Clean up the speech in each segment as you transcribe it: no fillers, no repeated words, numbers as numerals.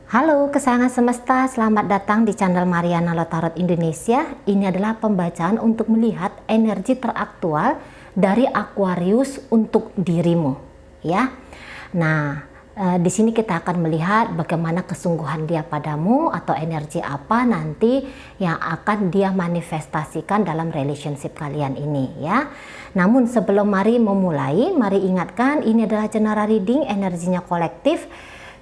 Halo kesayangan semesta, selamat datang di channel Mariana Lotarot Indonesia. Ini adalah pembacaan untuk melihat energi teraktual dari Aquarius untuk dirimu, ya. Nah, di sini kita akan melihat bagaimana kesungguhan dia padamu atau energi apa nanti yang akan dia manifestasikan dalam relationship kalian ini, ya. Namun sebelum mari memulai, mari ingatkan ini adalah general reading, energinya kolektif.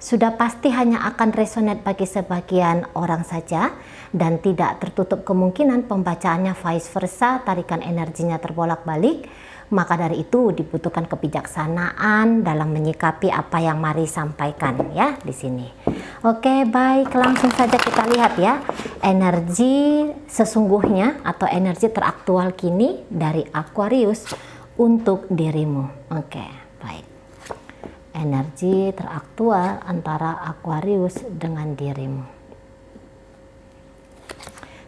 Sudah pasti hanya akan resonate bagi sebagian orang saja dan tidak tertutup kemungkinan pembacaannya vice versa, tarikan energinya terbolak-balik. Maka dari itu dibutuhkan kebijaksanaan dalam menyikapi apa yang mari sampaikan ya di sini. Oke, baik, langsung saja kita lihat ya energi sesungguhnya atau energi teraktual kini dari Aquarius untuk dirimu. Oke, baik. Energi teraktual antara Aquarius dengan dirimu,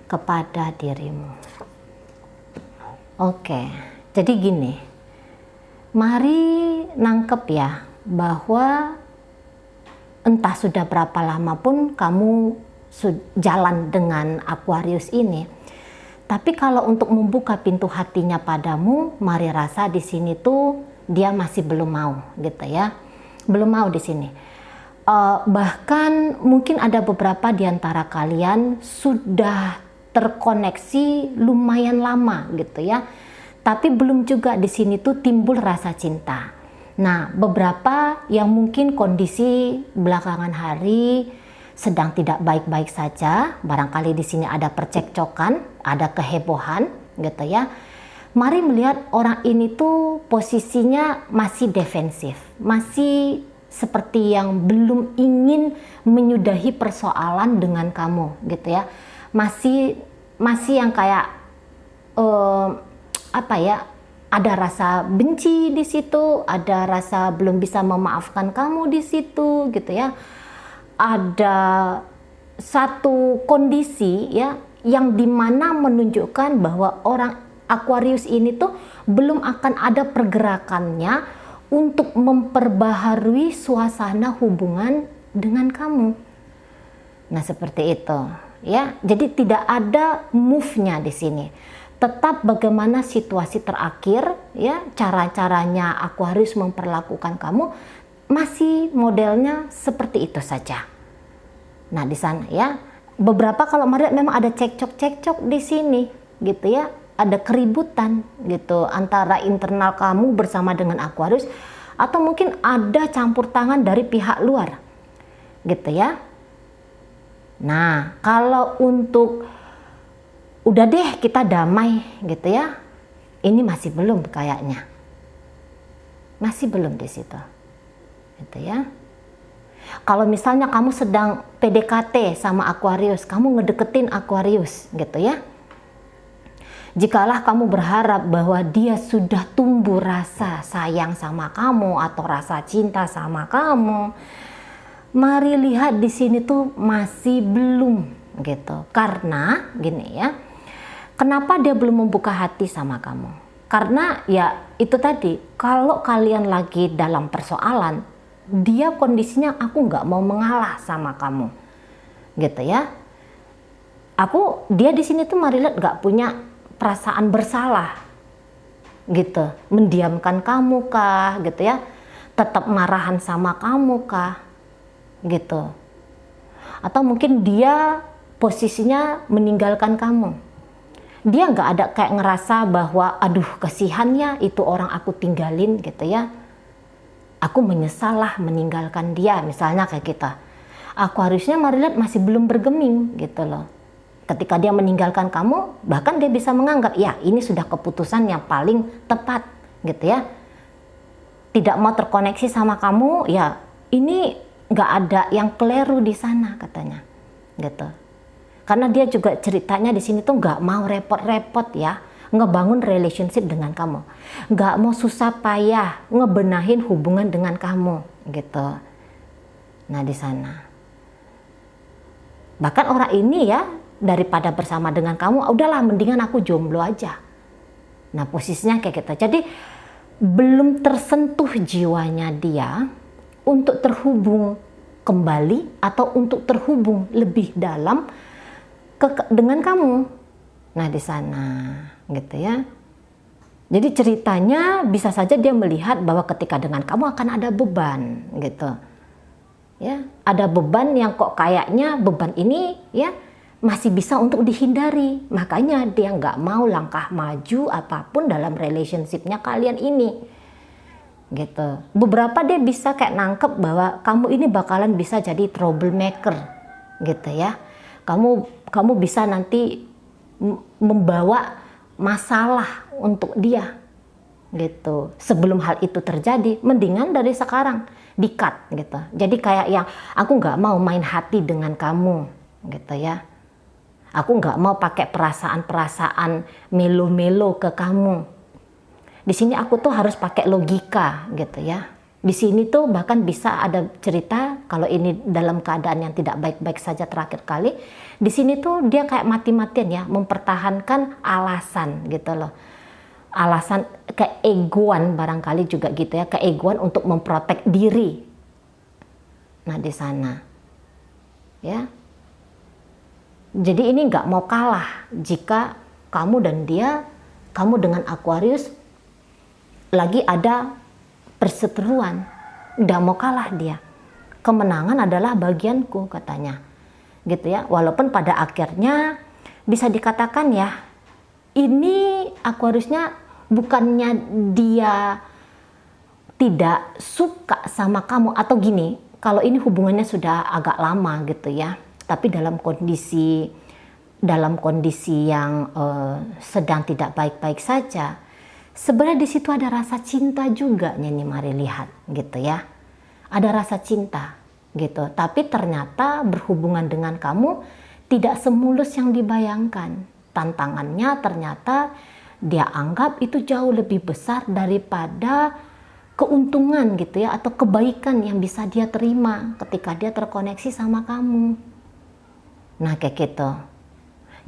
kepada dirimu. Oke, jadi gini, mari nangkep ya bahwa entah sudah berapa lama pun kamu jalan dengan Aquarius ini, tapi kalau untuk membuka pintu hatinya padamu, mari rasa di sini tuh dia masih belum mau gitu ya. Belum mau di sini. Bahkan mungkin ada beberapa di antara kalian sudah terkoneksi lumayan lama gitu ya. Tapi belum juga di sini tuh timbul rasa cinta. Nah, beberapa yang mungkin kondisi belakangan hari sedang tidak baik-baik saja, barangkali di sini ada percekcokan, ada kehebohan gitu ya. Mari melihat orang ini tuh posisinya masih defensif, masih seperti yang belum ingin menyudahi persoalan dengan kamu gitu ya. Masih yang kayak apa ya? Ada rasa benci di situ, ada rasa belum bisa memaafkan kamu di situ gitu ya. Ada satu kondisi ya yang dimana menunjukkan bahwa orang Aquarius ini tuh belum akan ada pergerakannya untuk memperbaharui suasana hubungan dengan kamu. Nah, seperti itu ya. Jadi tidak ada move-nya di sini. Tetap bagaimana situasi terakhir ya, cara-caranya Aquarius memperlakukan kamu masih modelnya seperti itu saja. Nah, di sana ya. Beberapa kalau melihat memang ada cekcok-cekcok di sini gitu ya. Ada keributan gitu antara internal kamu bersama dengan Aquarius, atau mungkin ada campur tangan dari pihak luar gitu ya. Nah, kalau untuk udah deh kita damai gitu ya, ini masih belum kayaknya, masih belum di situ gitu ya. Kalau misalnya kamu sedang PDKT sama Aquarius, kamu ngedeketin Aquarius gitu ya, jikalau kamu berharap bahwa dia sudah tumbuh rasa sayang sama kamu atau rasa cinta sama kamu, mari lihat di sini tuh masih belum gitu. Karena gini ya, kenapa dia belum membuka hati sama kamu? Karena ya itu tadi, kalau kalian lagi dalam persoalan, dia kondisinya aku nggak mau mengalah sama kamu, gitu ya. Dia di sini tuh mari lihat nggak punya perasaan bersalah gitu, mendiamkan kamu kah gitu ya, tetap marahan sama kamu kah gitu, atau mungkin dia posisinya meninggalkan kamu, dia nggak ada kayak ngerasa bahwa aduh kasihannya itu orang aku tinggalin gitu ya, aku menyesal lah meninggalkan dia misalnya kayak kita. Aquariusnya mari lihat masih belum bergeming gitu loh. Ketika dia meninggalkan kamu, bahkan dia bisa menganggap, ya ini sudah keputusan yang paling tepat gitu ya. Tidak mau terkoneksi sama kamu, ya ini nggak ada yang keliru di sana katanya gitu. Karena dia juga ceritanya di sini tuh nggak mau repot-repot ya, ngebangun relationship dengan kamu. Nggak mau susah payah ngebenahin hubungan dengan kamu gitu. Nah di sana. Bahkan orang ini ya, daripada bersama dengan kamu, udahlah mendingan aku jomblo aja. Nah posisinya kayak gitu. Jadi belum tersentuh jiwanya dia untuk terhubung kembali atau untuk terhubung lebih dalam dengan kamu. Nah di sana gitu ya. Jadi ceritanya bisa saja dia melihat bahwa ketika dengan kamu akan ada beban gitu. Ya, ada beban yang kok kayaknya beban ini ya masih bisa untuk dihindari. Makanya dia nggak mau langkah maju apapun dalam relationship-nya kalian ini. Gitu. Beberapa dia bisa kayak nangkep bahwa kamu ini bakalan bisa jadi troublemaker gitu ya. Kamu bisa nanti membawa masalah untuk dia gitu. Sebelum hal itu terjadi, mendingan dari sekarang di-cut gitu. Jadi kayak yang aku nggak mau main hati dengan kamu gitu ya. Aku nggak mau pakai perasaan-perasaan melo-melo ke kamu. Di sini aku tuh harus pakai logika gitu ya. Di sini tuh bahkan bisa ada cerita kalau ini dalam keadaan yang tidak baik-baik saja terakhir kali. Di sini tuh dia kayak mati-matian ya mempertahankan alasan gitu loh. Alasan keegoan barangkali juga gitu ya, keegoan untuk memprotek diri. Nah di sana ya. Jadi ini nggak mau kalah jika kamu dan dia, kamu dengan Aquarius lagi ada perseteruan, udah mau kalah dia. Kemenangan adalah bagianku katanya, gitu ya. Walaupun pada akhirnya bisa dikatakan ya, ini Aquariusnya bukannya dia tidak suka sama kamu atau gini. Kalau ini hubungannya sudah agak lama gitu ya, tapi dalam kondisi yang sedang tidak baik-baik saja. Sebenarnya di situ ada rasa cinta juga, Nyeni mari lihat gitu ya. Ada rasa cinta gitu. Tapi ternyata berhubungan dengan kamu tidak semulus yang dibayangkan. Tantangannya ternyata dia anggap itu jauh lebih besar daripada keuntungan gitu ya, atau kebaikan yang bisa dia terima ketika dia terkoneksi sama kamu. Nah kayak gitu.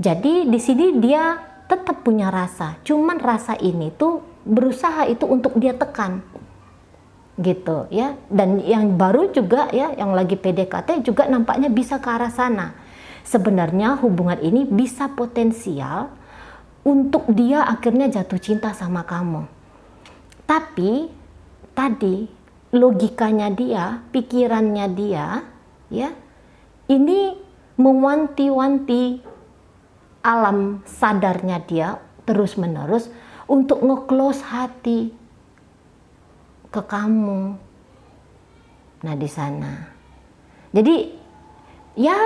Jadi di sini dia tetap punya rasa, cuman rasa ini tuh berusaha itu untuk dia tekan gitu ya. Dan yang baru juga ya, yang lagi PDKT juga nampaknya bisa ke arah sana. Sebenarnya hubungan ini bisa potensial untuk dia akhirnya jatuh cinta sama kamu. Tapi tadi logikanya dia, pikirannya dia ya, ini mewanti-wanti alam sadarnya dia terus-menerus untuk nge-close hati ke kamu. Nah di sana. Jadi ya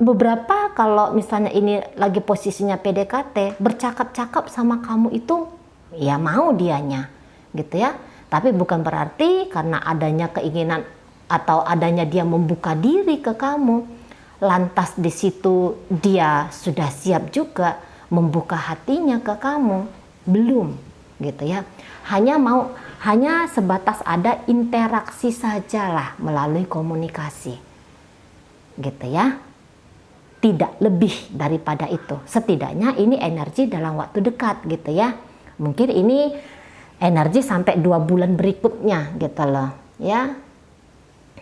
beberapa kalau misalnya ini lagi posisinya PDKT, bercakap-cakap sama kamu itu ya mau dianya gitu ya. Tapi bukan berarti karena adanya keinginan atau adanya dia membuka diri ke kamu, lantas di situ dia sudah siap juga membuka hatinya ke kamu. Belum gitu ya. Hanya sebatas ada interaksi sajalah melalui komunikasi. Gitu ya. Tidak lebih daripada itu. Setidaknya ini energi dalam waktu dekat gitu ya. Mungkin ini energi sampai 2 bulan berikutnya gitu loh ya.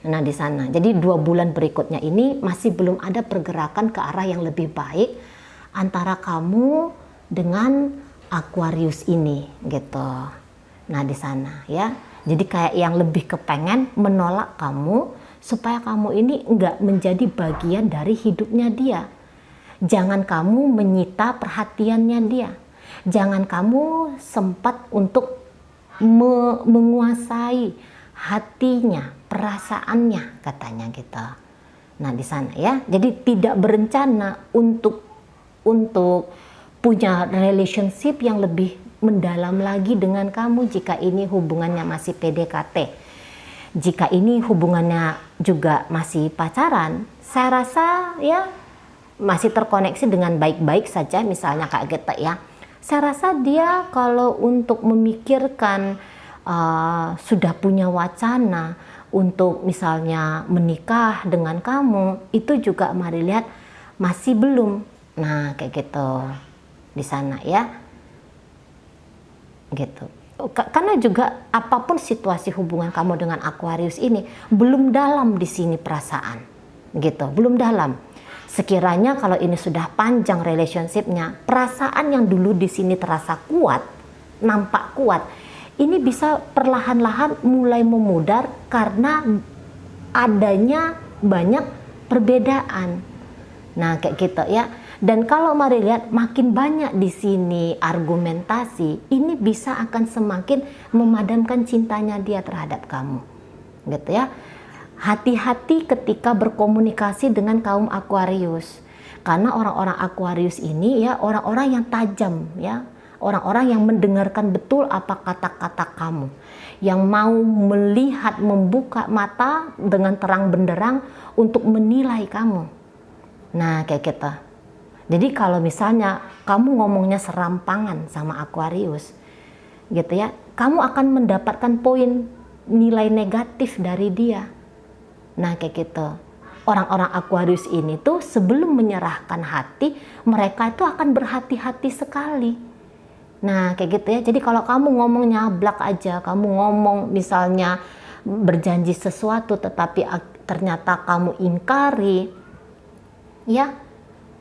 Nah di sana, jadi 2 bulan berikutnya ini masih belum ada pergerakan ke arah yang lebih baik antara kamu dengan Aquarius ini gitu. Nah di sana ya, jadi kayak yang lebih kepengen menolak kamu supaya kamu ini enggak menjadi bagian dari hidupnya dia. Jangan kamu menyita perhatiannya dia. Jangan kamu sempat untuk menguasai hatinya, perasaannya katanya gitu. Nah di sana ya, jadi tidak berencana untuk punya relationship yang lebih mendalam lagi dengan kamu jika ini hubungannya masih PDKT. Jika ini hubungannya juga masih pacaran, saya rasa ya masih terkoneksi dengan baik-baik saja, misalnya kayak gitu ya. Saya rasa dia kalau untuk memikirkan sudah punya wacana untuk misalnya menikah dengan kamu, itu juga mari lihat masih belum. Nah kayak gitu di sana ya gitu. Karena juga apapun situasi hubungan kamu dengan Aquarius ini belum dalam di sini perasaan, gitu, belum dalam. Sekiranya kalau ini sudah panjang relationship-nya, perasaan yang dulu di sini terasa kuat, nampak kuat, ini bisa perlahan-lahan mulai memudar karena adanya banyak perbedaan. Nah, kayak gitu ya. Dan kalau mari lihat makin banyak di sini argumentasi, ini bisa akan semakin memadamkan cintanya dia terhadap kamu. Gitu ya. Hati-hati ketika berkomunikasi dengan kaum Aquarius. Karena orang-orang Aquarius ini ya orang-orang yang tajam ya. Orang-orang yang mendengarkan betul apa kata-kata kamu. Yang mau melihat, membuka mata dengan terang benderang untuk menilai kamu. Nah, kayak gitu. Jadi kalau misalnya kamu ngomongnya serampangan sama Aquarius, gitu ya, kamu akan mendapatkan poin nilai negatif dari dia. Nah, kayak gitu. Orang-orang Aquarius ini tuh sebelum menyerahkan hati, mereka itu akan berhati-hati sekali. Nah, kayak gitu ya. Jadi kalau kamu ngomong nyablak aja, kamu ngomong misalnya berjanji sesuatu tetapi ternyata kamu ingkari, ya,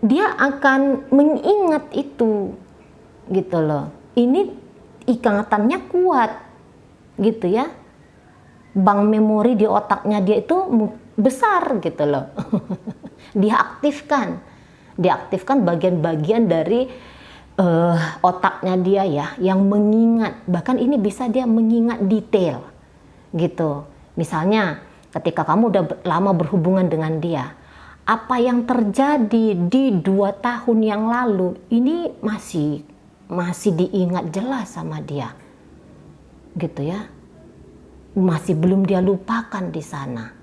dia akan mengingat itu, gitu loh. Ini ikatannya kuat, gitu ya. Bank memori di otaknya dia itu besar, gitu loh. Diaktifkan bagian-bagian dari otaknya dia ya, yang mengingat. Bahkan ini bisa dia mengingat detail, gitu. Misalnya, ketika kamu udah lama berhubungan dengan dia, apa yang terjadi di 2 tahun yang lalu ini masih diingat jelas sama dia, gitu ya, masih belum dia lupakan di sana,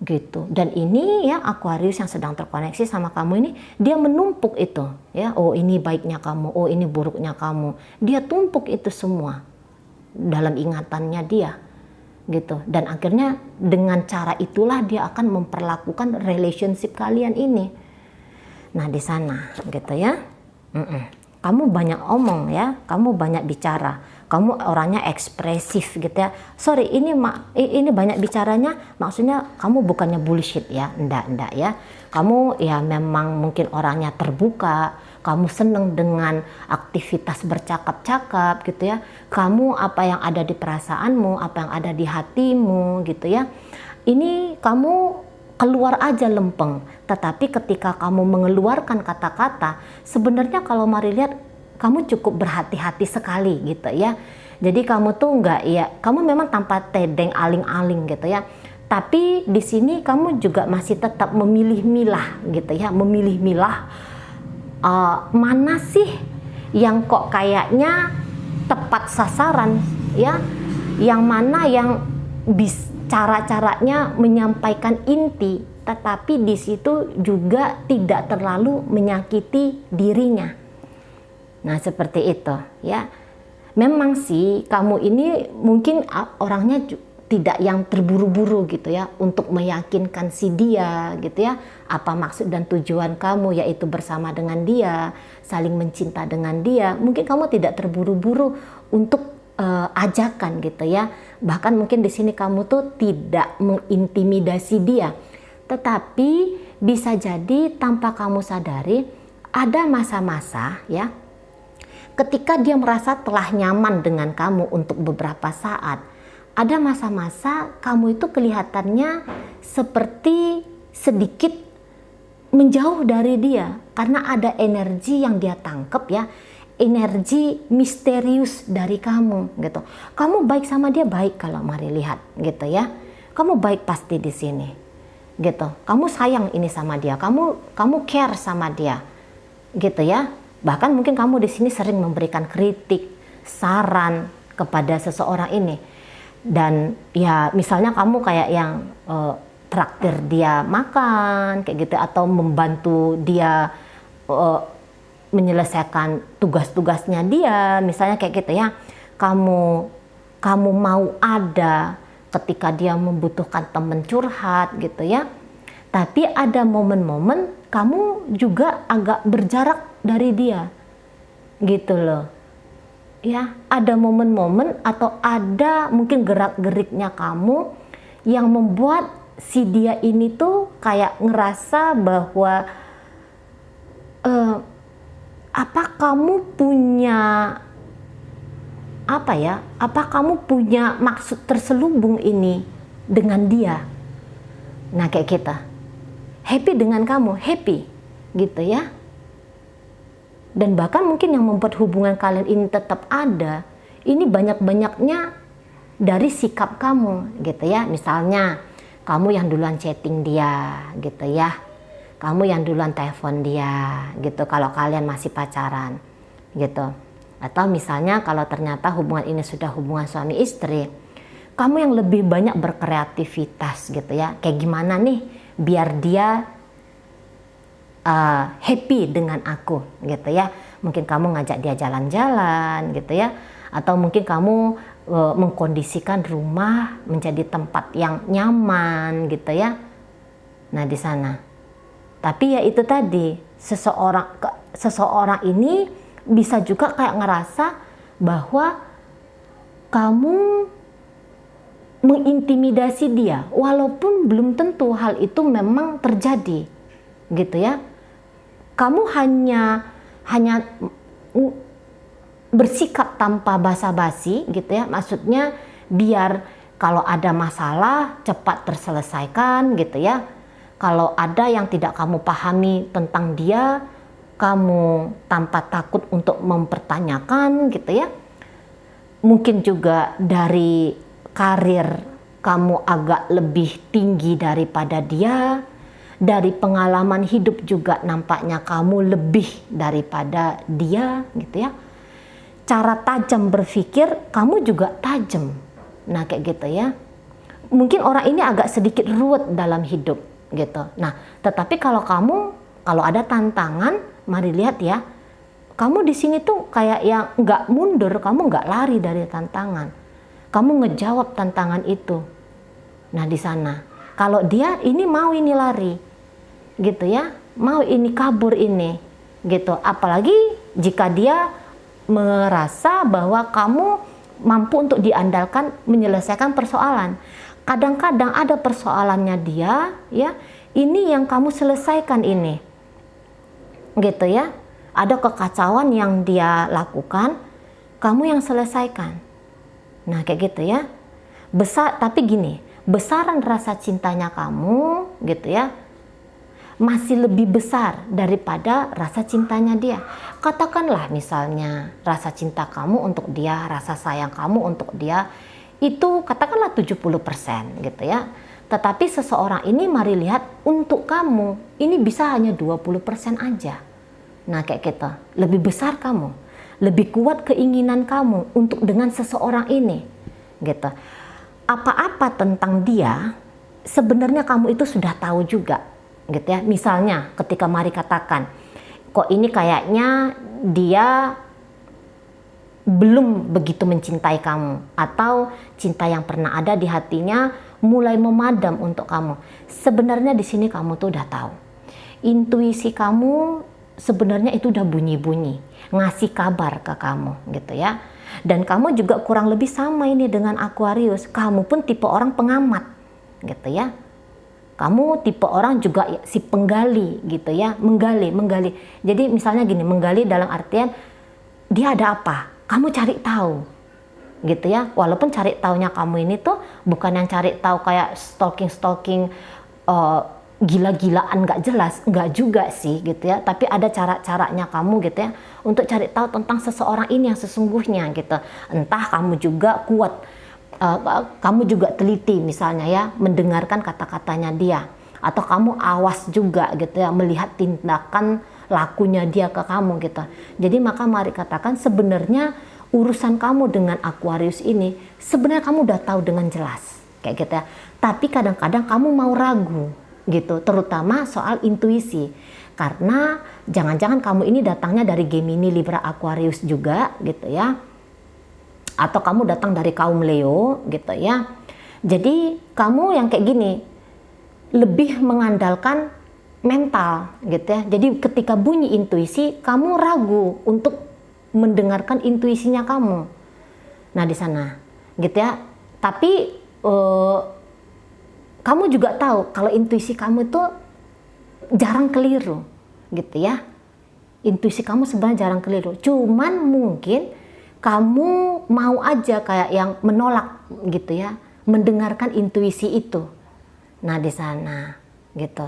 gitu. Dan ini ya Aquarius yang sedang terkoneksi sama kamu ini, dia menumpuk itu ya, oh ini baiknya kamu, oh ini buruknya kamu, dia tumpuk itu semua dalam ingatannya dia, gitu. Dan akhirnya dengan cara itulah dia akan memperlakukan relationship kalian ini. Nah, di sana gitu ya. Kamu banyak omong ya, kamu banyak bicara, kamu orangnya ekspresif gitu ya. Sorry, ini banyak bicaranya maksudnya kamu bukannya bullshit ya, enggak ya. Kamu ya memang mungkin orangnya terbuka, kamu seneng dengan aktivitas bercakap-cakap gitu ya. Kamu apa yang ada di perasaanmu, apa yang ada di hatimu gitu ya. Ini kamu keluar aja lempeng. Tetapi ketika kamu mengeluarkan kata-kata, sebenarnya kalau mari lihat kamu cukup berhati-hati sekali gitu ya. Jadi kamu tuh enggak ya, kamu memang tanpa tedeng aling-aling gitu ya. Tapi di sini kamu juga masih tetap memilih-milah gitu ya, memilih-milah mana sih yang kok kayaknya tepat sasaran ya, yang mana yang cara-caranya menyampaikan inti, tetapi di situ juga tidak terlalu menyakiti dirinya. Nah, seperti itu ya. Memang sih kamu ini mungkin orangnya tidak yang terburu-buru gitu ya untuk meyakinkan si dia gitu ya apa maksud dan tujuan kamu, yaitu bersama dengan dia, saling mencinta dengan dia. Mungkin kamu tidak terburu-buru untuk ajakan gitu ya. Bahkan mungkin di sini kamu tuh tidak mengintimidasi dia, tetapi bisa jadi tanpa kamu sadari ada masa-masa ya ketika dia merasa telah nyaman dengan kamu untuk beberapa saat. Ada masa-masa kamu itu kelihatannya seperti sedikit menjauh dari dia karena ada energi yang dia tangkap ya, energi misterius dari kamu gitu. Kamu baik sama dia, baik kalau mari lihat gitu ya. Kamu baik pasti di sini gitu. Kamu sayang ini sama dia, kamu care sama dia gitu ya. Bahkan mungkin kamu di sini sering memberikan kritik, saran kepada seseorang ini. Dan ya misalnya kamu kayak yang traktir dia makan kayak gitu, atau membantu dia menyelesaikan tugas-tugasnya dia, misalnya kayak gitu ya. Kamu mau ada ketika dia membutuhkan teman curhat gitu ya. Tapi ada momen-momen kamu juga agak berjarak dari dia gitu loh. ya, ada momen-momen atau ada mungkin gerak-geriknya kamu yang membuat si dia ini tuh kayak ngerasa bahwa apa kamu punya maksud terselubung ini dengan dia. Nah, kayak kita happy dengan kamu, happy gitu ya. Dan bahkan mungkin yang membuat hubungan kalian ini tetap ada, ini banyak-banyaknya dari sikap kamu gitu ya. Misalnya kamu yang duluan chatting dia gitu ya, kamu yang duluan telepon dia gitu kalau kalian masih pacaran gitu. Atau misalnya kalau ternyata hubungan ini sudah hubungan suami istri, kamu yang lebih banyak berkreativitas gitu ya. Kayak gimana nih biar dia happy dengan aku gitu ya. Mungkin kamu ngajak dia jalan-jalan gitu ya. Atau mungkin kamu mengkondisikan rumah menjadi tempat yang nyaman gitu ya. Nah, di sana. Tapi ya itu tadi, seseorang ini bisa juga kayak ngerasa bahwa kamu mengintimidasi dia, walaupun belum tentu hal itu memang terjadi, gitu ya. Kamu hanya bersikap tanpa basa-basi, gitu ya. Maksudnya biar kalau ada masalah cepat terselesaikan, gitu ya. Kalau ada yang tidak kamu pahami tentang dia, kamu tanpa takut untuk mempertanyakan gitu ya. Mungkin juga dari karir kamu agak lebih tinggi daripada dia. Dari pengalaman hidup juga nampaknya kamu lebih daripada dia gitu ya. Cara tajam berpikir kamu juga tajam. Nah, kayak gitu ya. Mungkin orang ini agak sedikit ruwet dalam hidup gitu. Nah, tetapi kalau ada tantangan, mari lihat ya, kamu di sini tuh kayak yang nggak mundur, kamu nggak lari dari tantangan, kamu ngejawab tantangan itu. Nah, di sana, kalau dia ini mau ini lari, gitu ya, mau ini kabur ini, gitu. Apalagi jika dia merasa bahwa kamu mampu untuk diandalkan menyelesaikan persoalan. Kadang-kadang ada persoalannya dia, ya, ini yang kamu selesaikan ini, gitu ya. Ada kekacauan yang dia lakukan, kamu yang selesaikan. Nah, kayak gitu ya. Tapi gini, besaran rasa cintanya kamu, gitu ya, masih lebih besar daripada rasa cintanya dia. Katakanlah misalnya rasa cinta kamu untuk dia, rasa sayang kamu untuk dia, itu katakanlah 70% gitu ya. Tetapi seseorang ini mari lihat untuk kamu ini bisa hanya 20% aja. Nah, kayak gitu. Lebih besar kamu, lebih kuat keinginan kamu untuk dengan seseorang ini gitu. Apa-apa tentang dia sebenarnya kamu itu sudah tahu juga gitu ya. Misalnya ketika mari katakan, kok ini kayaknya dia belum begitu mencintai kamu, atau cinta yang pernah ada di hatinya mulai memadam untuk kamu. Sebenarnya di sini kamu tuh udah tahu. Intuisi kamu sebenarnya itu udah bunyi-bunyi, ngasih kabar ke kamu gitu ya. Dan kamu juga kurang lebih sama ini dengan Aquarius. Kamu pun tipe orang pengamat gitu ya. Kamu tipe orang juga si penggali gitu ya, menggali. Jadi misalnya gini, menggali dalam artian dia ada apa? Kamu cari tahu gitu ya. Walaupun cari taunya kamu ini tuh bukan yang cari tahu kayak stalking gila-gilaan gak jelas, enggak juga sih gitu ya. Tapi ada cara-caranya kamu gitu ya untuk cari tahu tentang seseorang ini yang sesungguhnya gitu. Entah kamu juga kuat, kamu juga teliti misalnya ya mendengarkan kata-katanya dia, atau kamu awas juga gitu ya melihat tindakan lakunya dia ke kamu gitu. Jadi maka mari katakan sebenarnya urusan kamu dengan Aquarius ini sebenarnya kamu udah tahu dengan jelas kayak gitu ya. Tapi kadang-kadang kamu mau ragu gitu, terutama soal intuisi. Karena jangan-jangan kamu ini datangnya dari Gemini, Libra, Aquarius juga gitu ya. Atau kamu datang dari kaum Leo gitu ya. Jadi kamu yang kayak gini lebih mengandalkan mental gitu ya. Jadi ketika bunyi intuisi kamu ragu untuk mendengarkan intuisinya kamu. Nah di sana, gitu ya. Tapi kamu juga tahu kalau intuisi kamu itu jarang keliru, gitu ya. Intuisi kamu sebenarnya jarang keliru. Cuman mungkin kamu mau aja kayak yang menolak, gitu ya, mendengarkan intuisi itu. Nah di sana, gitu.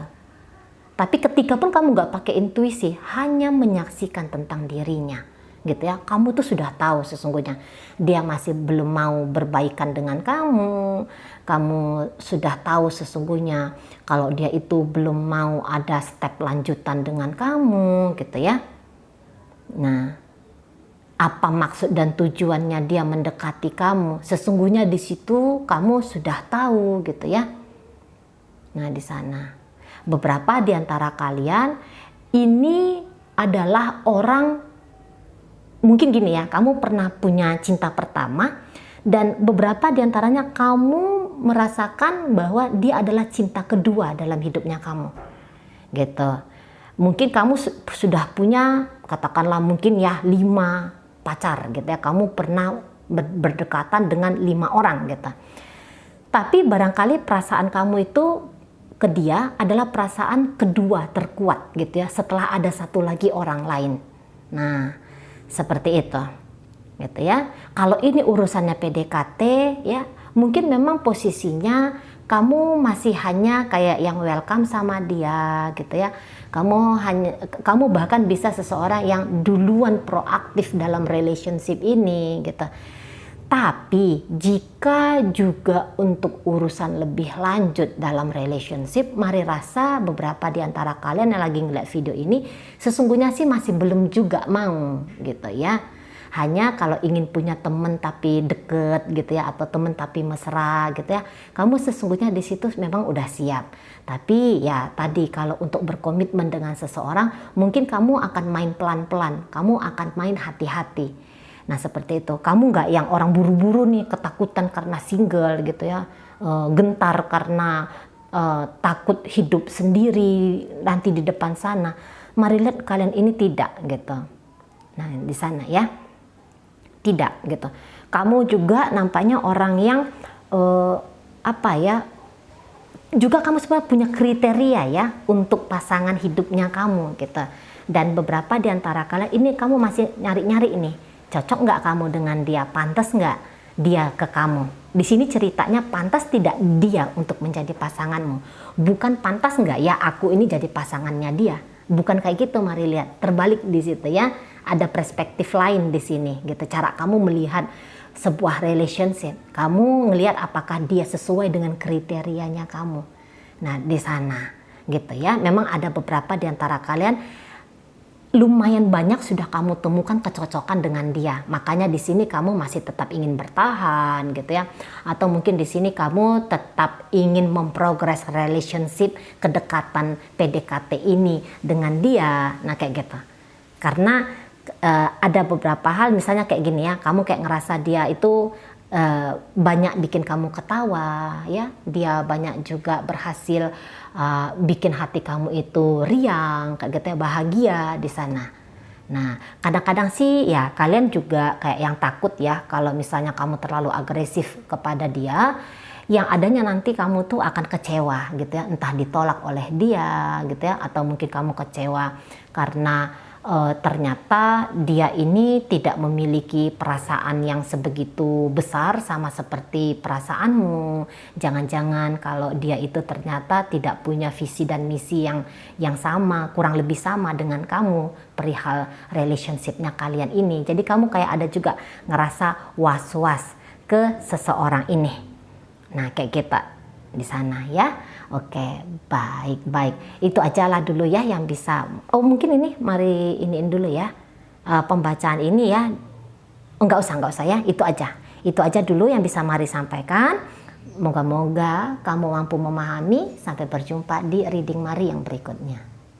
Tapi ketika pun kamu nggak pakai intuisi, hanya menyaksikan tentang dirinya, gitu ya, kamu tuh sudah tahu sesungguhnya dia masih belum mau berbaikan dengan kamu. Kamu sudah tahu sesungguhnya kalau dia itu belum mau ada step lanjutan dengan kamu, gitu ya. Nah, apa maksud dan tujuannya dia mendekati kamu? Sesungguhnya di situ kamu sudah tahu, gitu ya. Nah, di sana beberapa di antara kalian ini adalah orang, mungkin gini ya, kamu pernah punya cinta pertama dan beberapa di antaranya kamu merasakan bahwa dia adalah cinta kedua dalam hidupnya kamu, gitu. Mungkin kamu sudah punya, katakanlah mungkin ya 5 pacar, gitu ya. Kamu pernah berdekatan dengan 5 orang, gitu. Tapi barangkali perasaan kamu itu ke dia adalah perasaan kedua terkuat, gitu ya, setelah ada satu lagi orang lain. Nah, seperti itu, gitu ya. Kalau ini urusannya PDKT ya, mungkin memang posisinya kamu masih hanya kayak yang welcome sama dia, gitu ya. Kamu bahkan bisa seseorang yang duluan proaktif dalam relationship ini, gitu. Tapi jika juga untuk urusan lebih lanjut dalam relationship, mari rasa beberapa di antara kalian yang lagi ngeliat video ini sesungguhnya sih masih belum juga mau, gitu ya. Hanya kalau ingin punya temen tapi deket, gitu ya, atau temen tapi mesra, gitu ya, kamu sesungguhnya di situ memang udah siap. Tapi ya tadi, kalau untuk berkomitmen dengan seseorang, mungkin kamu akan main pelan-pelan, kamu akan main hati-hati. Nah seperti itu, kamu nggak yang orang buru-buru nih, ketakutan karena single, gitu ya, gentar karena takut hidup sendiri nanti di depan sana. Mari lihat kalian ini tidak, gitu. Nah di sana ya, tidak, gitu. Kamu juga nampaknya orang yang apa ya, juga kamu sebenarnya punya kriteria ya untuk pasangan hidupnya kamu, gitu. Dan beberapa di antara kalian ini kamu masih nyari-nyari ini. Cocok nggak kamu dengan dia? Pantas nggak dia ke kamu? Di sini ceritanya pantas tidak dia untuk menjadi pasanganmu. Bukan pantas nggak ya aku ini jadi pasangannya dia. Bukan kayak gitu, mari lihat. Terbalik di situ ya. Ada perspektif lain di sini, gitu. Cara kamu melihat sebuah relationship. Kamu ngelihat apakah dia sesuai dengan kriterianya kamu. Nah di sana, gitu ya. Memang ada beberapa di antara kalian lumayan banyak sudah kamu temukan kecocokan dengan dia. Makanya di sini kamu masih tetap ingin bertahan, gitu ya. Atau mungkin di sini kamu tetap ingin memprogres relationship, kedekatan PDKT ini dengan dia. Nah kayak gitu. Karena ada beberapa hal, misalnya kayak gini ya, kamu kayak ngerasa dia itu banyak bikin kamu ketawa ya, dia banyak juga berhasil bikin hati kamu itu riang, kayak gitu ya, bahagia di sana. Nah kadang-kadang sih ya kalian juga kayak yang takut ya, kalau misalnya kamu terlalu agresif kepada dia, yang adanya nanti kamu tuh akan kecewa, gitu ya, entah ditolak oleh dia, gitu ya, atau mungkin kamu kecewa karena ternyata dia ini tidak memiliki perasaan yang sebegitu besar sama seperti perasaanmu. Jangan-jangan kalau dia itu ternyata tidak punya visi dan misi yang sama, kurang lebih sama dengan kamu perihal relationshipnya kalian ini. Jadi kamu kayak ada juga ngerasa was-was ke seseorang ini. Nah kayak gitu di sana ya. Oke, baik. Itu aja lah dulu ya yang bisa. Oh mungkin ini mari iniin dulu ya pembacaan ini ya. Enggak usah ya. Itu aja dulu yang bisa mari sampaikan. Moga-moga kamu mampu memahami. Sampai berjumpa di reading Mari yang berikutnya.